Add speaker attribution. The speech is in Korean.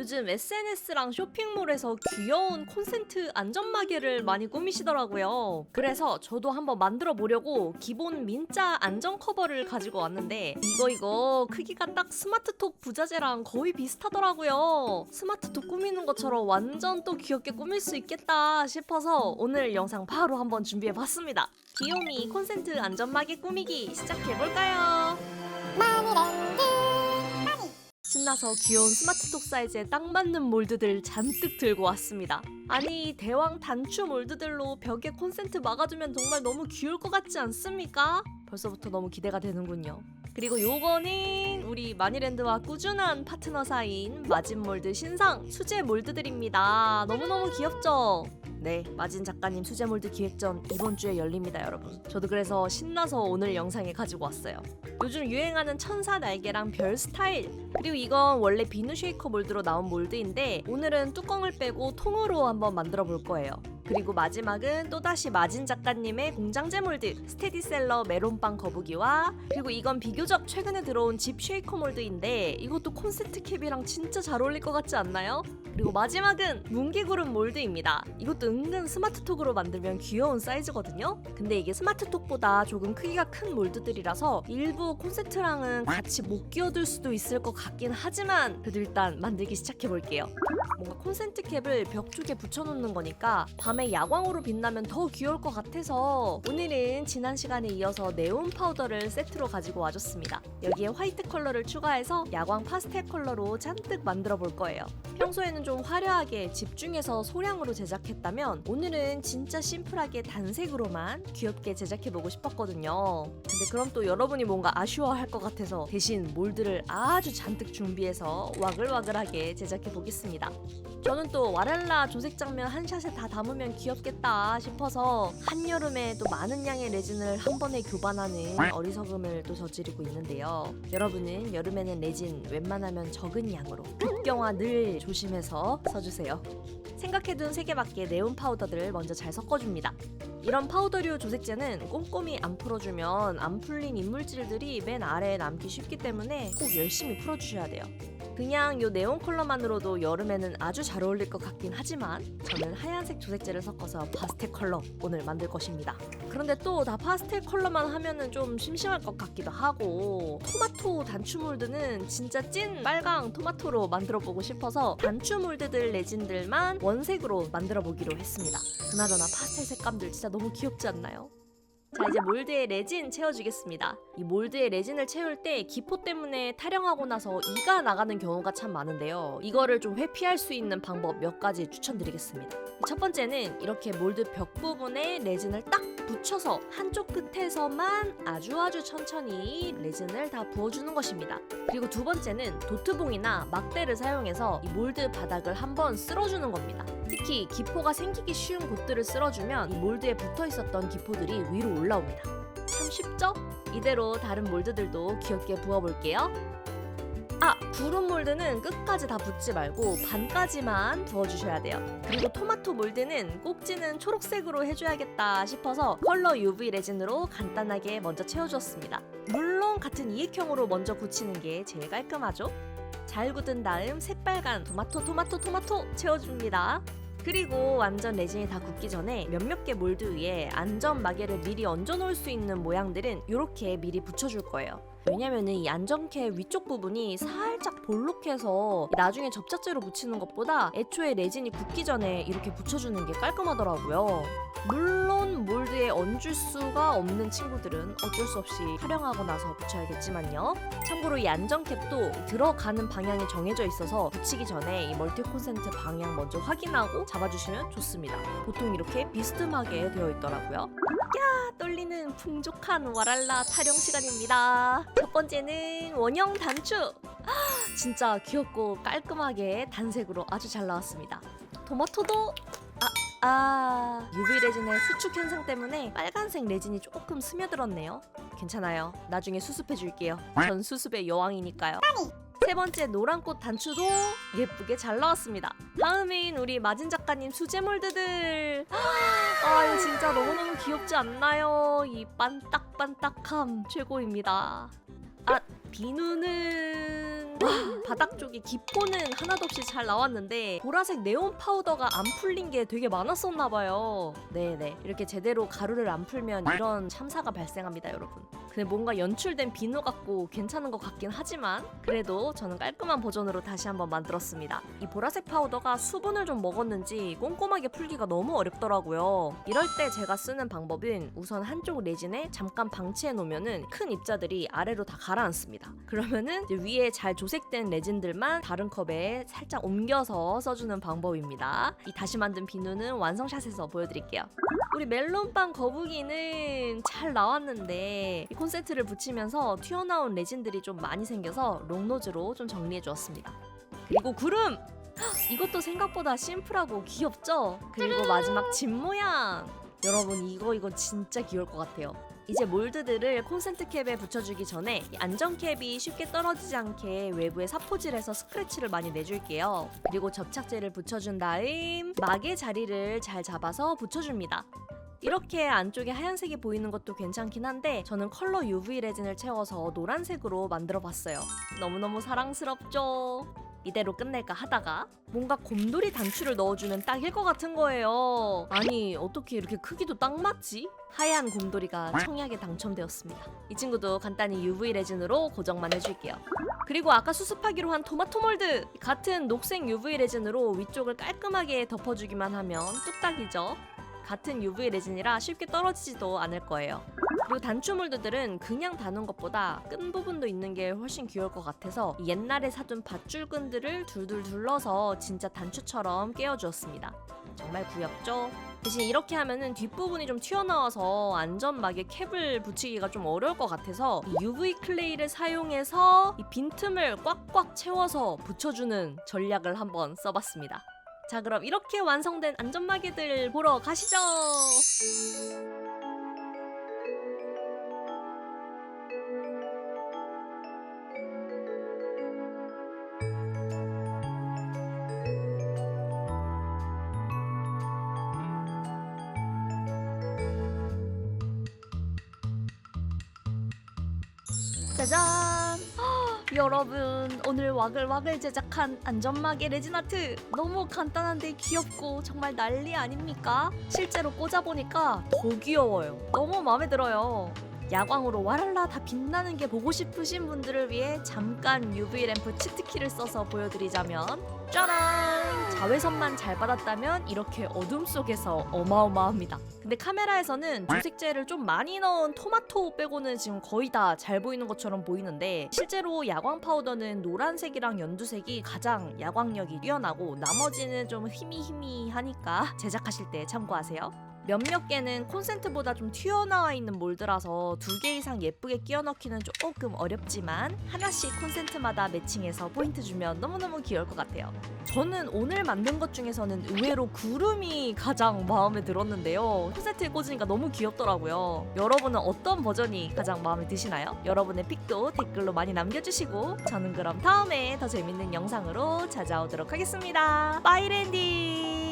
Speaker 1: 요즘 SNS랑 쇼핑몰에서 귀여운 콘센트 안전마개를 많이 꾸미시더라고요. 그래서 저도 한번 만들어 보려고 기본 민자 안전 커버를 가지고 왔는데 이거 크기가 딱 스마트톡 부자재랑 거의 비슷하더라고요. 스마트톡 꾸미는 것처럼 완전 또 귀엽게 꾸밀 수 있겠다 싶어서 오늘 영상 바로 한번 준비해봤습니다. 귀요미 콘센트 안전마개 꾸미기 시작해볼까요? 신나서 귀여운 스마트톡 사이즈에 딱 맞는 몰드들 잔뜩 들고 왔습니다. 아니 대왕 단추 몰드들로 벽에 콘센트 막아두면 정말 너무 귀여울 것 같지 않습니까? 벌써부터 너무 기대가 되는군요. 그리고 요거는 우리 마니랜드와 꾸준한 파트너 사이인 마진 몰드 신상 수제 몰드들입니다. 너무너무 귀엽죠? 네, 마진 작가님 수제 몰드 기획전 이번 주에 열립니다, 여러분. 저도 그래서 신나서 오늘 영상에 가지고 왔어요. 요즘 유행하는 천사 날개랑 별 스타일, 그리고 이건 원래 비누 쉐이커 몰드로 나온 몰드인데 오늘은 뚜껑을 빼고 통으로 한번 만들어 볼 거예요. 그리고 마지막은 또다시 마진 작가님의 공장제 몰드 스테디셀러 메론빵 거북이와, 그리고 이건 비교적 최근에 들어온 집 쉐이커 몰드인데 이것도 콘센트 캡이랑 진짜 잘 어울릴 것 같지 않나요? 그리고 마지막은 뭉게구름 몰드입니다. 이것도 은근 스마트톡으로 만들면 귀여운 사이즈거든요? 근데 이게 스마트톡보다 조금 크기가 큰 몰드들이라서 일부 콘센트랑은 같이 못 끼워둘 수도 있을 것 같긴 하지만 그래도 일단 만들기 시작해볼게요. 뭔가 콘센트 캡을 벽 쪽에 붙여놓는 거니까 밤에 야광으로 빛나면 더 귀여울 것 같아서 오늘은 지난 시간에 이어서 네온 파우더를 세트로 가지고 와줬습니다. 여기에 화이트 컬러를 추가해서 야광 파스텔 컬러로 잔뜩 만들어 볼 거예요. 평소에는 좀 화려하게 집중해서 소량으로 제작했다면 오늘은 진짜 심플하게 단색으로만 귀엽게 제작해보고 싶었거든요. 근데 그럼 또 여러분이 뭔가 아쉬워할 것 같아서 대신 몰드를 아주 잔뜩 준비해서 와글와글하게 제작해보겠습니다. 저는 또 와랄라 조색 장면 한 샷에 다 담으면 귀엽겠다 싶어서 한여름에 또 많은 양의 레진을 한 번에 교반하는 어리석음을 또 저지르고 있는데요. 여러분은 여름에는 레진 웬만하면 적은 양으로, 극경화 늘 조심해서 써주세요. 생각해둔 3개밖에 네온 파우더들을 먼저 잘 섞어줍니다. 이런 파우더류 조색제는 꼼꼼히 안 풀어주면 안 풀린 이물질들이 맨 아래에 남기 쉽기 때문에 꼭 열심히 풀어주셔야 돼요. 그냥 요 네온 컬러만으로도 여름에는 아주 잘 어울릴 것 같긴 하지만 저는 하얀색 조색제를 섞어서 파스텔 컬러 오늘 만들 것입니다. 그런데 또 다 파스텔 컬러만 하면은 좀 심심할 것 같기도 하고, 토마토 단추 몰드는 진짜 찐 빨강 토마토로 만들어 보고 싶어서 단추 몰드들 레진들만 원색으로 만들어 보기로 했습니다. 그나저나 파스텔 색감들 진짜 너무 귀엽지 않나요? 자, 이제 몰드에 레진 채워주겠습니다. 이 몰드에 레진을 채울 때 기포 때문에 타령하고 나서 이가 나가는 경우가 참 많은데요. 이거를 좀 회피할 수 있는 방법 몇 가지 추천드리겠습니다. 첫 번째는 이렇게 몰드 벽 부분에 레진을 딱 붙여서 한쪽 끝에서만 아주 천천히 레진을 다 부어주는 것입니다. 그리고 두 번째는 도트봉이나 막대를 사용해서 이 몰드 바닥을 한번 쓸어주는 겁니다. 특히 기포가 생기기 쉬운 곳들을 쓸어주면 이 몰드에 붙어있었던 기포들이 위로 올라옵니다. 참 쉽죠? 이대로 다른 몰드들도 귀엽게 부어볼게요. 구름 몰드는 끝까지 다 붓지 말고 반까지만 부어주셔야 돼요. 그리고 토마토 몰드는 꼭지는 초록색으로 해줘야겠다 싶어서 컬러 UV 레진으로 간단하게 먼저 채워주었습니다. 물론 같은 이액형으로 먼저 굳히는 게 제일 깔끔하죠? 잘 굳은 다음 새빨간 토마토 채워줍니다. 그리고 완전 레진이 다 굳기 전에 몇몇 개 몰드 위에 안전 마개를 미리 얹어놓을 수 있는 모양들은 이렇게 미리 붙여줄 거예요. 왜냐면은 이 안전캡 위쪽 부분이 살짝 볼록해서 나중에 접착제로 붙이는 것보다 애초에 레진이 굳기 전에 이렇게 붙여주는 게 깔끔하더라고요. 물론 몰드에 얹을 수가 없는 친구들은 어쩔 수 없이 타령하고 나서 붙여야겠지만요. 참고로 이 안전캡도 들어가는 방향이 정해져 있어서 붙이기 전에 이 멀티 콘센트 방향 먼저 확인하고 잡아주시면 좋습니다. 보통 이렇게 비스듬하게 되어 있더라고요. 떨리는 풍족한 와랄라 타령 시간입니다. 첫 번째는 원형 단추. 진짜 귀엽고 깔끔하게 단색으로 아주 잘 나왔습니다. 토마토도 UV 레진의 수축 현상 때문에 빨간색 레진이 조금 스며들었네요. 괜찮아요. 나중에 수습해줄게요. 전 수습의 여왕이니까요. 세 번째 노란꽃 단추도 예쁘게 잘 나왔습니다. 다음인 우리 마진 작가님 수제 몰드들. 이거 진짜 너무너무 귀엽지 않나요? 이 반딱반딱함 최고입니다. 비누는 바닥 쪽에 기포는 하나도 없이 잘 나왔는데 보라색 네온 파우더가 안 풀린 게 되게 많았었나 봐요. 네네, 이렇게 제대로 가루를 안 풀면 이런 참사가 발생합니다, 여러분. 근데 뭔가 연출된 비누 같고 괜찮은 것 같긴 하지만 그래도 저는 깔끔한 버전으로 다시 한번 만들었습니다. 이 보라색 파우더가 수분을 좀 먹었는지 꼼꼼하게 풀기가 너무 어렵더라고요. 이럴 때 제가 쓰는 방법은 우선 한쪽 레진에 잠깐 방치해 놓으면은 큰 입자들이 아래로 다 가라앉습니다. 그러면은 이제 위에 잘 조색된 레진들만 다른 컵에 살짝 옮겨서 써주는 방법입니다. 이 다시 만든 비누는 완성샷에서 보여드릴게요. 우리 멜론빵 거북이는 잘 나왔는데 이 콘센트를 붙이면서 튀어나온 레진들이 좀 많이 생겨서 롱노즈로 좀 정리해 주었습니다. 그리고 구름! 이것도 생각보다 심플하고 귀엽죠? 그리고 마지막 집 모양! 여러분 이거 진짜 귀여울 것 같아요. 이제 몰드들을 콘센트 캡에 붙여주기 전에 이 안전캡이 쉽게 떨어지지 않게 외부에 사포질해서 스크래치를 많이 내줄게요. 그리고 접착제를 붙여준 다음 막의 자리를 잘 잡아서 붙여줍니다. 이렇게 안쪽에 하얀색이 보이는 것도 괜찮긴 한데 저는 컬러 UV 레진을 채워서 노란색으로 만들어봤어요. 너무너무 사랑스럽죠? 이대로 끝낼까 하다가 뭔가 곰돌이 단추를 넣어주면 딱일 것 같은 거예요. 아니 어떻게 이렇게 크기도 딱 맞지? 하얀 곰돌이가 청약에 당첨되었습니다. 이 친구도 간단히 UV 레진으로 고정만 해줄게요. 그리고 아까 수습하기로 한 토마토 몰드! 같은 녹색 UV 레진으로 위쪽을 깔끔하게 덮어주기만 하면 뚝딱이죠? 같은 UV 레진이라 쉽게 떨어지지도 않을 거예요. 그리고 단추 몰드들은 그냥 다는 것보다 끈 부분도 있는 게 훨씬 귀여울 것 같아서 옛날에 사둔 밧줄끈들을 둘둘 둘러서 진짜 단추처럼 끼워주었습니다. 정말 귀엽죠? 대신 이렇게 하면은 뒷부분이 좀 튀어나와서 안전막에 캡을 붙이기가 좀 어려울 것 같아서 이 UV 클레이를 사용해서 이 빈틈을 꽉꽉 채워서 붙여주는 전략을 한번 써봤습니다. 자, 그럼 이렇게 완성된 안전마개들 보러 가시죠. 짜잔! 여러분, 오늘 와글와글 제작한 안전마개 레진 아트 너무 간단한데 귀엽고 정말 난리 아닙니까? 실제로 꽂아보니까 더 귀여워요. 너무 마음에 들어요. 야광으로 와랄라 다 빛나는 게 보고 싶으신 분들을 위해 잠깐 UV 램프 치트키를 써서 보여드리자면 짜란! 자외선만 잘 받았다면 이렇게 어둠 속에서 어마어마합니다. 근데 카메라에서는 조색제를 좀 많이 넣은 토마토 빼고는 지금 거의 다 잘 보이는 것처럼 보이는데 실제로 야광 파우더는 노란색이랑 연두색이 가장 야광력이 뛰어나고 나머지는 좀 희미하니까 제작하실 때 참고하세요. 몇몇 개는 콘센트보다 좀 튀어나와 있는 몰드라서 2개 이상 예쁘게 끼워 넣기는 조금 어렵지만 하나씩 콘센트마다 매칭해서 포인트 주면 너무너무 귀여울 것 같아요. 저는 오늘 만든 것 중에서는 의외로 구름이 가장 마음에 들었는데요. 콘센트에 꽂으니까 너무 귀엽더라고요. 여러분은 어떤 버전이 가장 마음에 드시나요? 여러분의 픽도 댓글로 많이 남겨주시고 저는 그럼 다음에 더 재밌는 영상으로 찾아오도록 하겠습니다. 빠이 랜디!